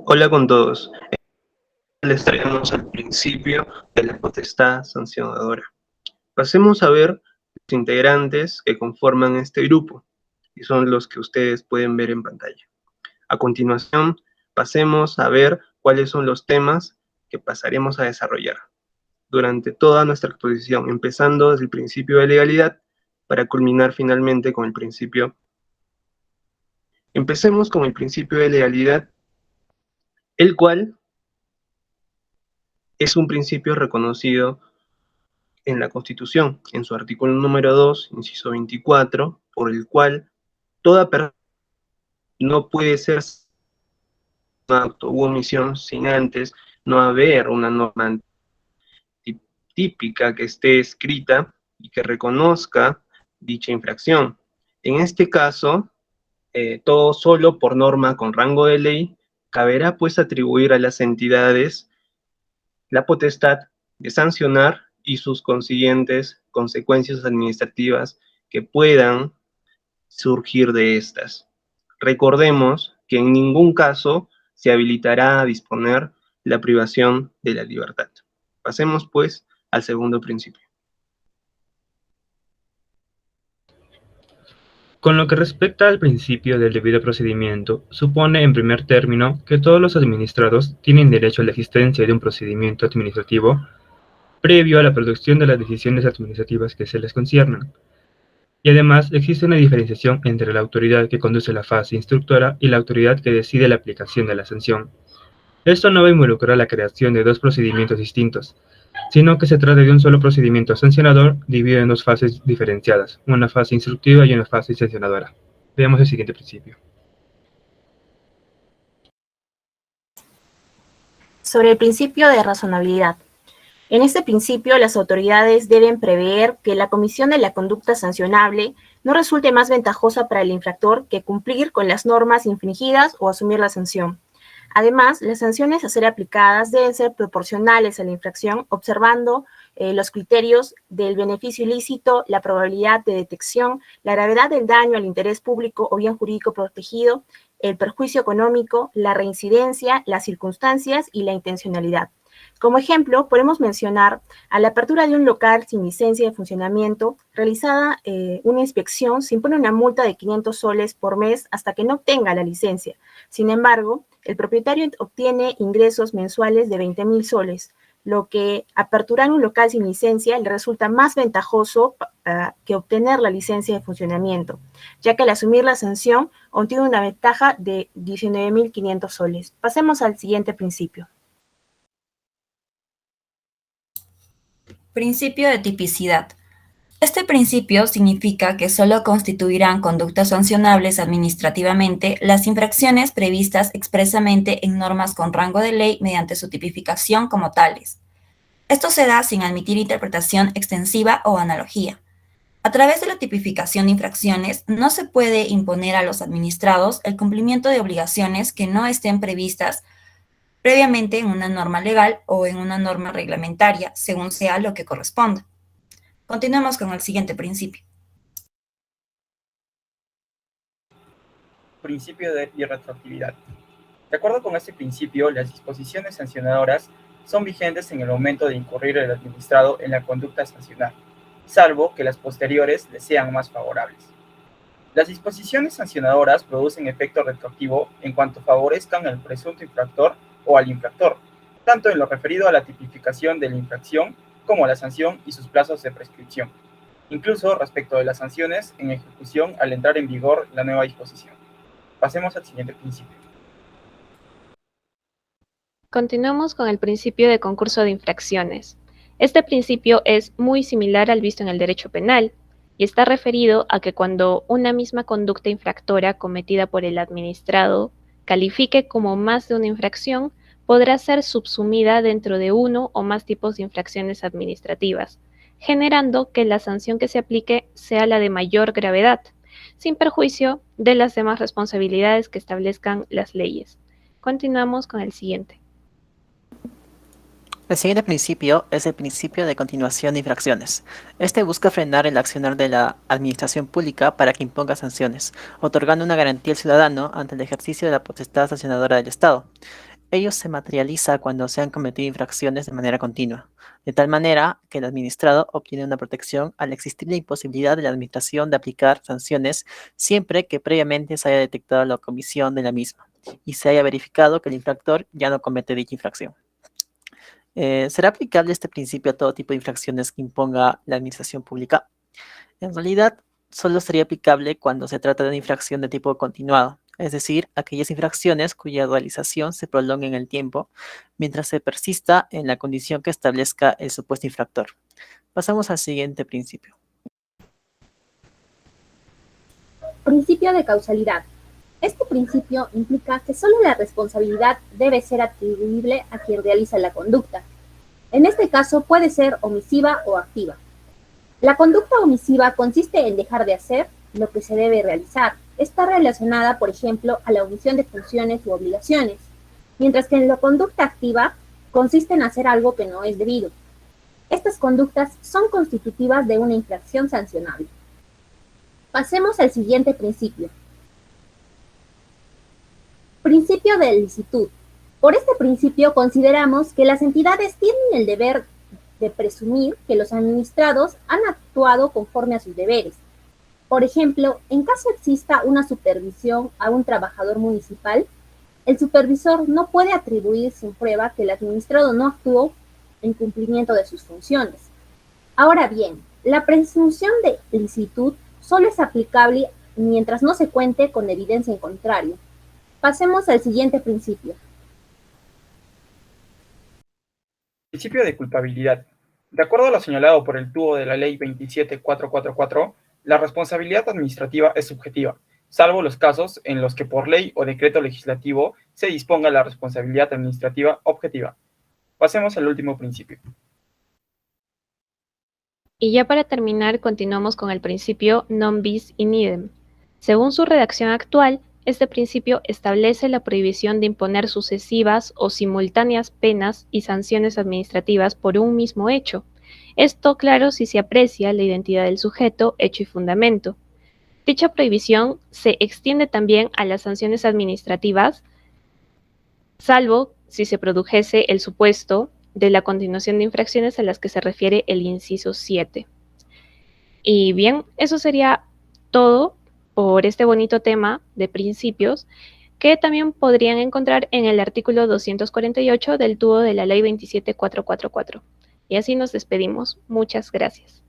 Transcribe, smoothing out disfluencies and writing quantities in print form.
Hola con todos. Les traemos al principio de la potestad sancionadora. Pasemos a ver los integrantes que conforman este grupo, y son los que ustedes pueden ver en pantalla. A continuación, pasemos a ver cuáles son los temas que pasaremos a desarrollar durante toda nuestra exposición, empezando desde el principio de legalidad para culminar finalmente con el principio. Empecemos con el principio de legalidad, el cual es un principio reconocido en la Constitución, en su artículo número 2, inciso 24, por el cual toda persona no puede ser un acto u omisión sin antes no haber una norma típica que esté escrita y que reconozca dicha infracción. En este caso, todo solo por norma con rango de ley, caberá pues atribuir a las entidades la potestad de sancionar y sus consiguientes consecuencias administrativas que puedan surgir de estas. Recordemos que en ningún caso se habilitará a disponer la privación de la libertad. Pasemos pues al segundo principio. Con lo que respecta al principio del debido procedimiento, supone en primer término que todos los administrados tienen derecho a la existencia de un procedimiento administrativo previo a la producción de las decisiones administrativas que se les conciernan. Y además existe una diferenciación entre la autoridad que conduce la fase instructora y la autoridad que decide la aplicación de la sanción. Esto no va a involucrar la creación de dos procedimientos distintos, sino que se trata de un solo procedimiento sancionador dividido en dos fases diferenciadas, una fase instructiva y una fase sancionadora. Veamos el siguiente principio. Sobre el principio de razonabilidad. En este principio, las autoridades deben prever que la comisión de la conducta sancionable no resulte más ventajosa para el infractor que cumplir con las normas infringidas o asumir la sanción. Además, las sanciones a ser aplicadas deben ser proporcionales a la infracción, observando los criterios del beneficio ilícito, la probabilidad de detección, la gravedad del daño al interés público o bien jurídico protegido, el perjuicio económico, la reincidencia, las circunstancias y la intencionalidad. Como ejemplo, podemos mencionar a la apertura de un local sin licencia de funcionamiento, realizada una inspección, se impone una multa de 500 soles por mes hasta que no obtenga la licencia. Sin embargo, el propietario obtiene ingresos mensuales de 20.000 soles, lo que aperturar un local sin licencia le resulta más ventajoso que obtener la licencia de funcionamiento, ya que al asumir la sanción obtiene una ventaja de 19.500 soles. Pasemos al siguiente principio. Principio de tipicidad. Este principio significa que solo constituirán conductas sancionables administrativamente las infracciones previstas expresamente en normas con rango de ley mediante su tipificación como tales. Esto se da sin admitir interpretación extensiva o analogía. A través de la tipificación de infracciones, no se puede imponer a los administrados el cumplimiento de obligaciones que no estén previstas previamente en una norma legal o en una norma reglamentaria, según sea lo que corresponda. Continuemos con el siguiente principio. Principio de irretroactividad. De acuerdo con este principio, las disposiciones sancionadoras son vigentes en el momento de incurrir el administrado en la conducta sancionada, salvo que las posteriores le sean más favorables. Las disposiciones sancionadoras producen efecto retroactivo en cuanto favorezcan al presunto infractor o al infractor, tanto en lo referido a la tipificación de la infracción como a la sanción y sus plazos de prescripción, incluso respecto de las sanciones en ejecución al entrar en vigor la nueva disposición. Pasemos al siguiente principio. Continuamos con el principio de concurso de infracciones. Este principio es muy similar al visto en el derecho penal y está referido a que cuando una misma conducta infractora cometida por el administrado califique como más de una infracción, podrá ser subsumida dentro de uno o más tipos de infracciones administrativas, generando que la sanción que se aplique sea la de mayor gravedad, sin perjuicio de las demás responsabilidades que establezcan las leyes. Continuamos con el siguiente. El siguiente principio es el principio de continuación de infracciones. Este busca frenar el accionar de la administración pública para que imponga sanciones, otorgando una garantía al ciudadano ante el ejercicio de la potestad sancionadora del Estado. Ello se materializa cuando se han cometido infracciones de manera continua, de tal manera que el administrado obtiene una protección al existir la imposibilidad de la administración de aplicar sanciones siempre que previamente se haya detectado la comisión de la misma y se haya verificado que el infractor ya no comete dicha infracción. ¿Será aplicable este principio a todo tipo de infracciones que imponga la administración pública? En realidad, solo sería aplicable cuando se trata de una infracción de tipo continuado, es decir, aquellas infracciones cuya realización se prolongue en el tiempo mientras se persista en la condición que establezca el supuesto infractor. Pasamos al siguiente principio. Principio de causalidad. Este principio implica que solo la responsabilidad debe ser atribuible a quien realiza la conducta. En este caso puede ser omisiva o activa. La conducta omisiva consiste en dejar de hacer lo que se debe realizar. Está relacionada, por ejemplo, a la omisión de funciones u obligaciones, mientras que la conducta activa consiste en hacer algo que no es debido. Estas conductas son constitutivas de una infracción sancionable. Pasemos al siguiente principio. Principio de licitud. Por este principio consideramos que las entidades tienen el deber de presumir que los administrados han actuado conforme a sus deberes. Por ejemplo, en caso exista una supervisión a un trabajador municipal, el supervisor no puede atribuir sin prueba que el administrado no actuó en cumplimiento de sus funciones. Ahora bien, la presunción de licitud solo es aplicable mientras no se cuente con evidencia en contrario. Pasemos al siguiente principio. Principio de culpabilidad. De acuerdo a lo señalado por el tubo de la Ley 27444, la responsabilidad administrativa es subjetiva, salvo los casos en los que por ley o decreto legislativo se disponga la responsabilidad administrativa objetiva. Pasemos al último principio. Y ya para terminar, continuamos con el principio non bis in idem. Según su redacción actual, este principio establece la prohibición de imponer sucesivas o simultáneas penas y sanciones administrativas por un mismo hecho. Esto, claro, si se aprecia la identidad del sujeto, hecho y fundamento. Dicha prohibición se extiende también a las sanciones administrativas, salvo si se produjese el supuesto de la continuación de infracciones a las que se refiere el inciso 7. Y bien, eso sería todo por este bonito tema de principios que también podrían encontrar en el artículo 248 del tubo de la Ley 27444. Y así nos despedimos. Muchas gracias.